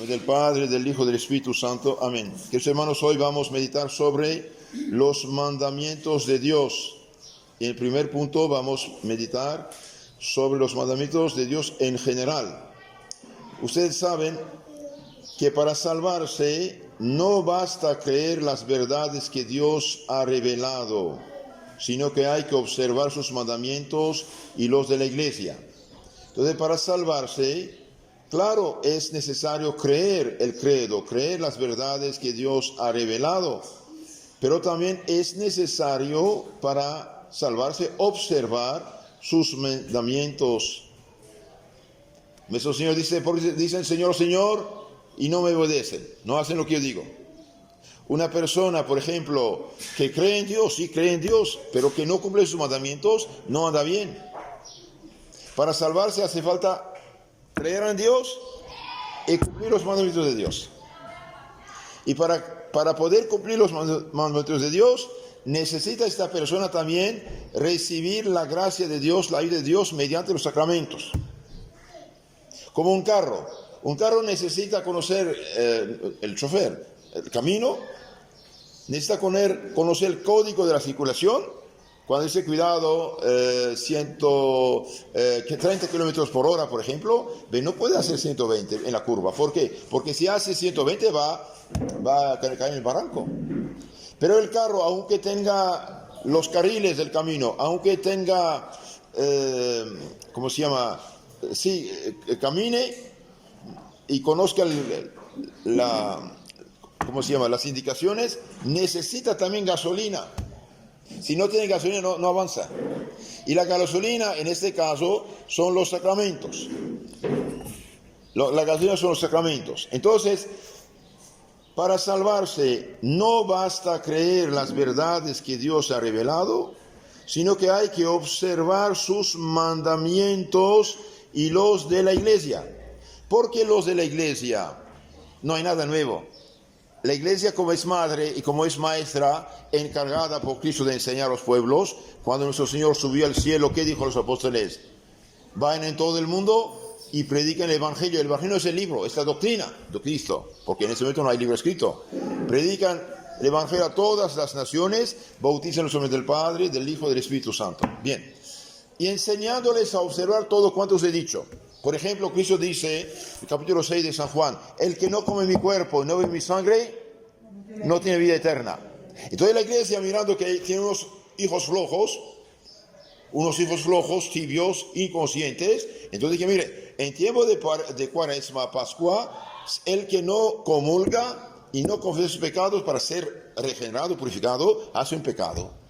Del Padre, del Hijo, del Espíritu Santo. Amén. Queridos hermanos, hoy vamos a meditar sobre los mandamientos de Dios. Y en el primer punto vamos a meditar sobre los mandamientos de Dios en general. Ustedes saben que para salvarse no basta creer las verdades que Dios ha revelado, sino que hay que observar sus mandamientos y los de la iglesia. Entonces, para salvarse, claro, es necesario creer el credo, creer las verdades que Dios ha revelado, pero también es necesario para salvarse observar sus mandamientos. Nuestro Señor dice, porque dicen Señor, Señor, y no me obedecen, no hacen lo que yo digo. Una persona, por ejemplo, que cree en Dios, sí cree en Dios, pero que no cumple sus mandamientos, no anda bien. Para salvarse hace falta creer en Dios y cumplir los mandamientos de Dios. Y para poder cumplir los mandamientos de Dios, necesita esta persona también recibir la gracia de Dios, la ayuda de Dios mediante los sacramentos. Como un carro. Un carro necesita conocer el chofer, el camino, necesita conocer el código de la circulación. Cuando dice cuidado, 30 kilómetros por hora, por ejemplo, no puede hacer 120 en la curva. ¿Por qué? Porque si hace 120 va a caer en el barranco. Pero el carro, aunque tenga los carriles del camino, aunque tenga, camine y conozca las indicaciones, necesita también gasolina. Si no tiene gasolina, no avanza. Y la gasolina, en este caso, son los sacramentos. La gasolina son los sacramentos. Entonces, para salvarse, no basta creer las verdades que Dios ha revelado, sino que hay que observar sus mandamientos y los de la iglesia. Porque los de la iglesia no hay nada nuevo. La iglesia, como es madre y como es maestra encargada por Cristo de enseñar a los pueblos, cuando nuestro Señor subió al cielo, ¿qué dijo a los apóstoles? Vayan en todo el mundo y prediquen el Evangelio. El Evangelio es el libro, es la doctrina de Cristo, porque en ese momento no hay libro escrito. Predican el Evangelio a todas las naciones, bautizan en el nombre del Padre, del Hijo y del Espíritu Santo. Bien, y enseñándoles a observar todo cuanto os he dicho. Por ejemplo, Cristo dice, en el capítulo 6 de San Juan, el que no come mi cuerpo y no bebe mi sangre, no tiene vida eterna. Entonces la iglesia, mirando que tiene unos hijos flojos, tibios, inconscientes, entonces dice, mire, en tiempo de Cuaresma, Pascua, el que no comulga y no confiesa sus pecados para ser regenerado, purificado, hace un pecado.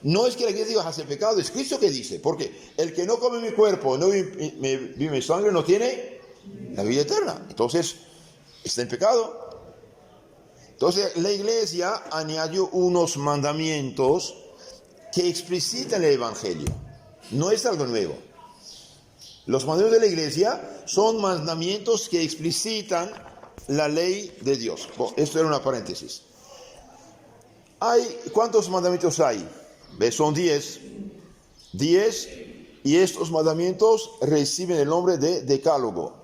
No es que la iglesia diga hace pecado, es Cristo que dice, porque el que no come mi cuerpo, no vive mi sangre, no tiene la vida eterna. Entonces, está en pecado. Entonces, la iglesia añadió unos mandamientos que explicitan el Evangelio. No es algo nuevo. Los mandamientos de la iglesia son mandamientos que explicitan la ley de Dios. Bueno, esto era una paréntesis. ¿Cuántos mandamientos hay? Son 10, y estos mandamientos reciben el nombre de decálogo.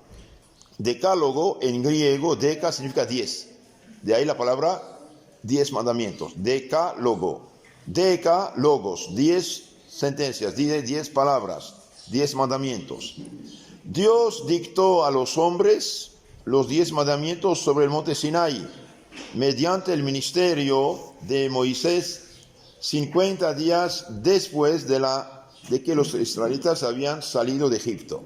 Decálogo en griego, deca significa 10. De ahí la palabra 10 mandamientos. Decálogo. Decálogos, 10 sentencias, 10 palabras, 10 mandamientos. Dios dictó a los hombres los 10 mandamientos sobre el monte Sinaí, mediante el ministerio de Moisés, 50 días después de que los israelitas habían salido de Egipto.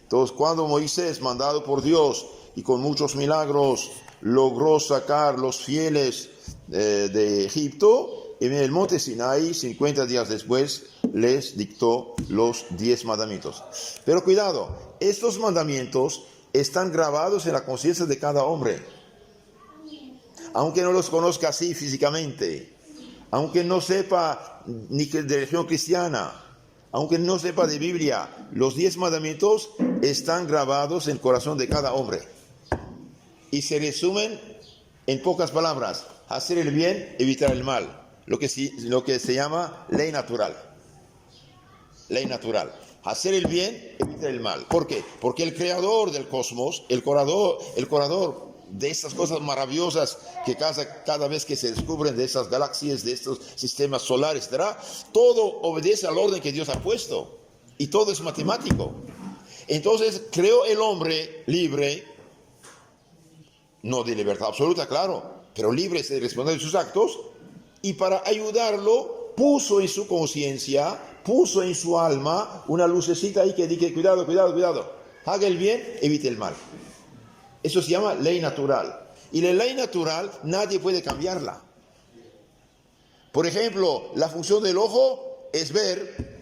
Entonces, cuando Moisés, mandado por Dios y con muchos milagros, logró sacar los fieles de Egipto, en el monte Sinaí, 50 días después, les dictó los 10 mandamientos. Pero cuidado, estos mandamientos están grabados en la conciencia de cada hombre. Aunque no los conozca así físicamente, aunque no sepa ni de religión cristiana, aunque no sepa de Biblia, los 10 mandamientos están grabados en el corazón de cada hombre. Y se resumen en pocas palabras: hacer el bien, evitar el mal. Lo que se llama ley natural. Ley natural. Hacer el bien, evitar el mal. ¿Por qué? Porque el creador del cosmos, el creador de estas cosas maravillosas que cada vez que se descubren, de esas galaxias, de estos sistemas solares, etc., todo obedece al orden que Dios ha puesto. Y todo es matemático. Entonces creó el hombre libre, no de libertad absoluta, claro, pero libre de responder de sus actos, y para ayudarlo puso en su conciencia, puso en su alma una lucecita ahí que dice: cuidado, cuidado, cuidado, haga el bien, evite el mal. Eso se llama ley natural. Y la ley natural nadie puede cambiarla. Por ejemplo, la función del ojo es ver.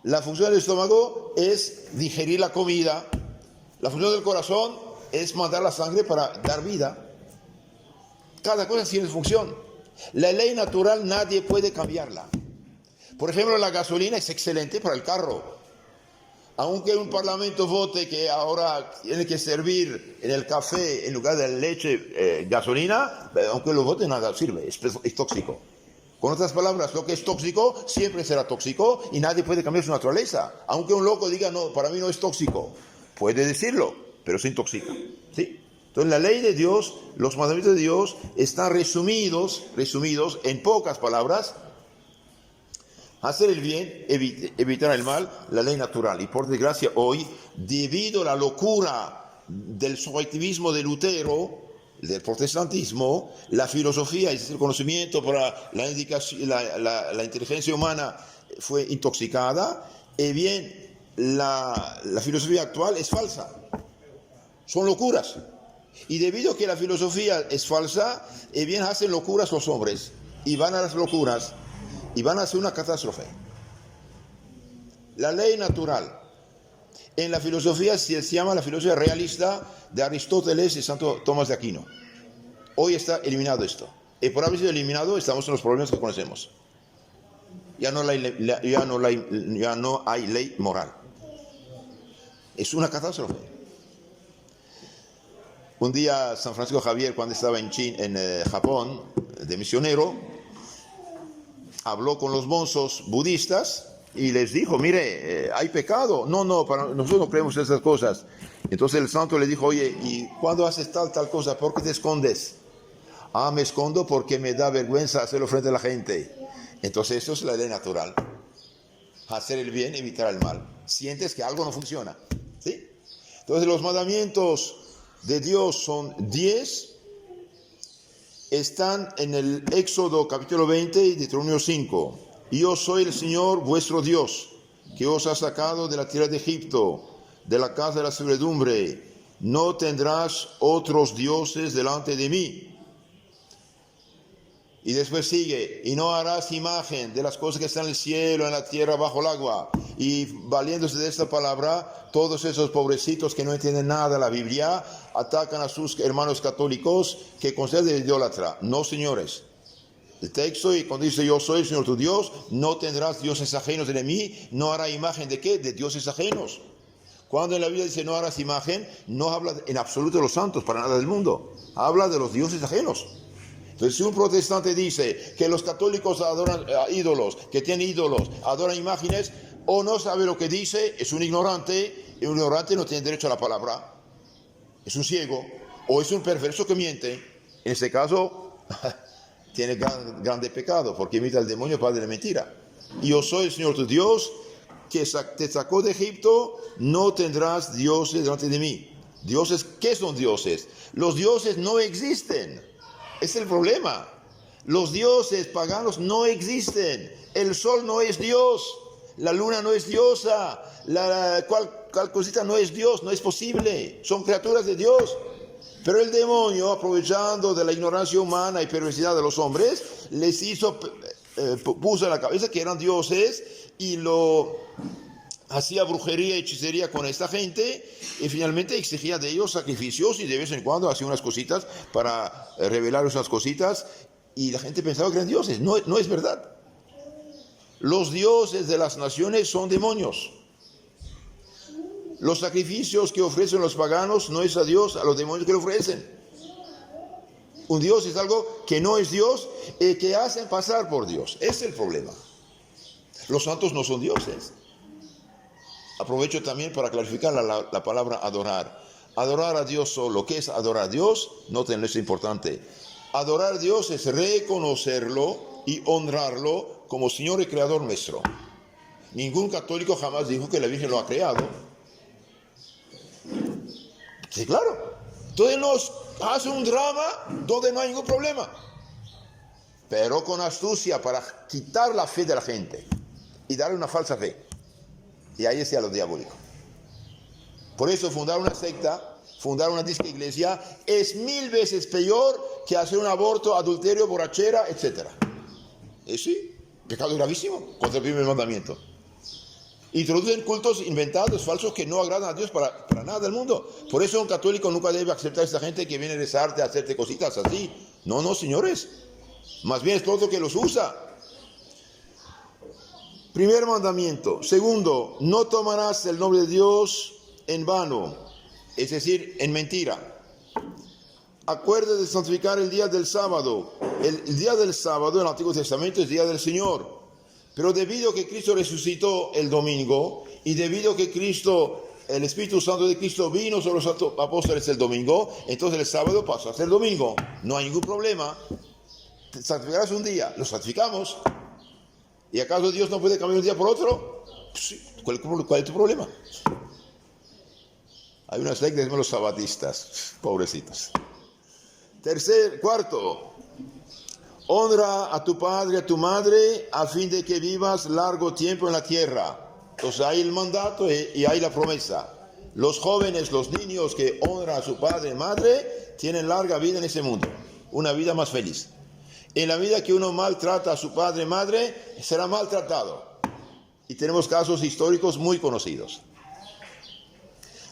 La función del estómago es digerir la comida. La función del corazón es mandar la sangre para dar vida. Cada cosa tiene su función. La ley natural nadie puede cambiarla. Por ejemplo, la gasolina es excelente para el carro. Aunque un parlamento vote que ahora tiene que servir en el café en lugar de leche gasolina, aunque lo vote nada sirve, es tóxico. Con otras palabras, lo que es tóxico siempre será tóxico y nadie puede cambiar su naturaleza. Aunque un loco diga: no, para mí no es tóxico, puede decirlo, pero se intoxica. ¿Sí? Entonces la ley de Dios, los mandamientos de Dios están resumidos en pocas palabras: hacer el bien, evitar el mal, la ley natural. Y por desgracia hoy, debido a la locura del subjetivismo de Lutero, del protestantismo, la filosofía, es decir, el conocimiento para la inteligencia humana fue intoxicada, y bien, la filosofía actual es falsa. Son locuras. Y debido a que la filosofía es falsa, y bien hacen locuras los hombres, y van a las locuras, y van a hacer una catástrofe. La ley natural. En la filosofía se llama la filosofía realista de Aristóteles y Santo Tomás de Aquino. Hoy está eliminado esto. Y por haber sido eliminado estamos en los problemas que conocemos. Ya no hay ley moral. Es una catástrofe. Un día San Francisco Javier, cuando estaba en Japón, de misionero, habló con los monjes budistas y les dijo: mire, hay pecado. No, nosotros no creemos en esas cosas. Entonces el santo le dijo: oye, ¿y cuándo haces tal cosa? ¿Por qué te escondes? Ah, me escondo porque me da vergüenza hacerlo frente a la gente. Entonces eso es la ley natural. Hacer el bien, evitar el mal. Sientes que algo no funciona. ¿Sí? Entonces los mandamientos de Dios son 10. Están en el Éxodo capítulo 20 y Deuteronomio 5. Yo soy el Señor vuestro Dios, que os ha sacado de la tierra de Egipto, de la casa de la servidumbre. No tendrás otros dioses delante de mí. Y después sigue: y no harás imagen de las cosas que están en el cielo, en la tierra, bajo el agua. Y valiéndose de esta palabra, todos esos pobrecitos que no entienden nada de la Biblia atacan a sus hermanos católicos que consideran idólatra. No, señores. El texto, y cuando dice: yo soy el Señor tu Dios, no tendrás dioses ajenos de mí, no hará imagen de ¿qué? De dioses ajenos. Cuando en la Biblia dice no harás imagen, no habla en absoluto de los santos, para nada del mundo. Habla de los dioses ajenos. Entonces, si un protestante dice que los católicos adoran ídolos, que tienen ídolos, adoran imágenes, o no sabe lo que dice, es un ignorante, y un ignorante no tiene derecho a la palabra. Es un ciego, o es un perverso que miente. En este caso, tiene grande pecado, porque imita al demonio, padre de mentira. Y yo soy el Señor tu Dios, que te sacó de Egipto. No tendrás dioses delante de mí. Dioses, ¿qué son dioses? Los dioses no existen. Es el problema. Los dioses paganos no existen. El sol no es Dios. La luna no es diosa. Cual cosita no es Dios. No es posible. Son criaturas de Dios. Pero el demonio, aprovechando de la ignorancia humana y perversidad de los hombres, les puso en la cabeza que eran dioses y hacía brujería y hechicería con esta gente, y finalmente exigía de ellos sacrificios, y de vez en cuando hacía unas cositas para revelar unas cositas, y la gente pensaba que eran dioses. No es verdad. Los dioses de las naciones son demonios. Los sacrificios que ofrecen los paganos no es a Dios, a los demonios que lo ofrecen. Un Dios es algo que no es Dios y que hacen pasar por Dios. Ese es el problema. Los santos no son dioses. Aprovecho también para clarificar la palabra adorar. Adorar a Dios solo. ¿Qué es adorar a Dios? Noten, es importante. Adorar a Dios es reconocerlo y honrarlo como Señor y Creador nuestro. Ningún católico jamás dijo que la Virgen lo ha creado. Sí, claro. Entonces nos hace un drama donde no hay ningún problema. Pero con astucia para quitar la fe de la gente y darle una falsa fe. Y ahí está lo diabólico. Por eso fundar una secta, fundar una disque iglesia, es 1000 veces peor que hacer un aborto, adulterio, borrachera, etc. Sí, pecado gravísimo contra el primer mandamiento. Introducen cultos inventados, falsos, que no agradan a Dios para nada del mundo. Por eso un católico nunca debe aceptar a esta gente que viene a rezarte, a hacerte cositas así. No, no, señores. Más bien es todo que los usa. Primer mandamiento. Segundo, no tomarás el nombre de Dios en vano, es decir, en mentira. Acuérdate de santificar el día del sábado. El día del sábado en el Antiguo Testamento es día del Señor. Pero debido a que Cristo resucitó el domingo y debido a que el Espíritu Santo de Cristo vino sobre los apóstoles el domingo, entonces el sábado pasó a ser domingo. No hay ningún problema. Santificarás un día, lo santificamos. ¿Y acaso Dios no puede cambiar un día por otro? Pues sí. ¿Cuál es tu problema? Hay una secta que se llama los sabatistas, pobrecitos. Cuarto, honra a tu padre y a tu madre a fin de que vivas largo tiempo en la tierra. Entonces hay el mandato y hay la promesa. Los jóvenes, los niños que honran a su padre y madre tienen larga vida en ese mundo, una vida más feliz. En la vida que uno maltrata a su padre y madre, será maltratado. Y tenemos casos históricos muy conocidos.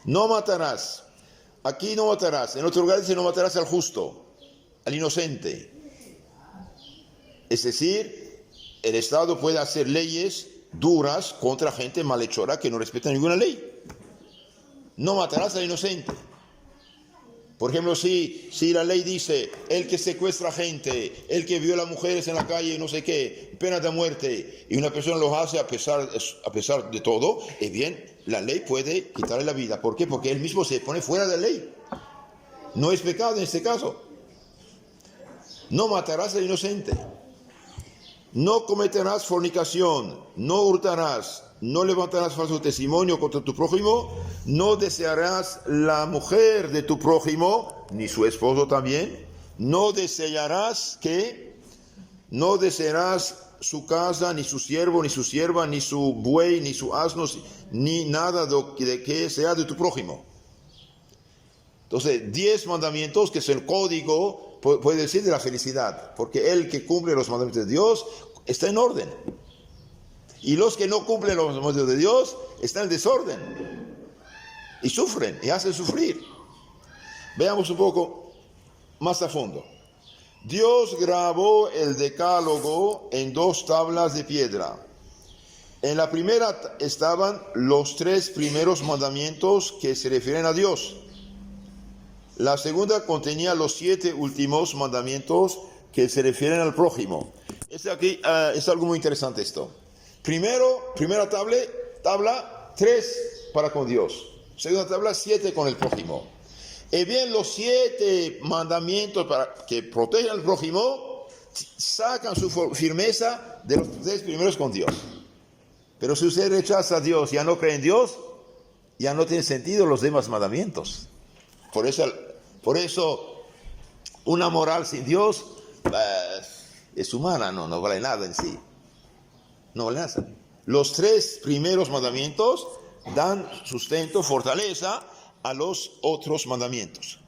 No matarás. Aquí no matarás. En otro lugar dice no matarás al justo, al inocente. Es decir, el Estado puede hacer leyes duras contra gente malhechora que no respeta ninguna ley. No matarás al inocente. Por ejemplo, si la ley dice, el que secuestra gente, el que viola mujeres en la calle, no sé qué, pena de muerte, y una persona lo hace a pesar de todo, bien, la ley puede quitarle la vida. ¿Por qué? Porque él mismo se pone fuera de la ley. No es pecado en este caso. No matarás al inocente. No cometerás fornicación, no hurtarás, no levantarás falso testimonio contra tu prójimo, no desearás la mujer de tu prójimo, ni su esposo también, no desearás su casa, ni su siervo, ni su sierva, ni su buey, ni su asno, ni nada de que sea de tu prójimo. Entonces, 10 mandamientos que es el código, puede decir, de la felicidad, porque el que cumple los mandamientos de Dios está en orden. Y los que no cumplen los mandamientos de Dios están en desorden. Y sufren, y hacen sufrir. Veamos un poco más a fondo. Dios grabó el decálogo en 2 tablas de piedra. En la primera estaban los 3 primeros mandamientos que se refieren a Dios. La segunda contenía los 7 últimos mandamientos que se refieren al prójimo. Aquí es algo muy interesante esto. Primera tabla 3 para con Dios. Segunda tabla 7 con el prójimo. Y bien, los 7 mandamientos que protegen al prójimo sacan su firmeza de los 3 primeros con Dios. Pero si usted rechaza a Dios, ya no cree en Dios, ya no tiene sentido los demás mandamientos. Por eso una moral sin Dios es humana, no vale nada en sí. No vale nada. Los 3 primeros mandamientos dan sustento, fortaleza a los otros mandamientos.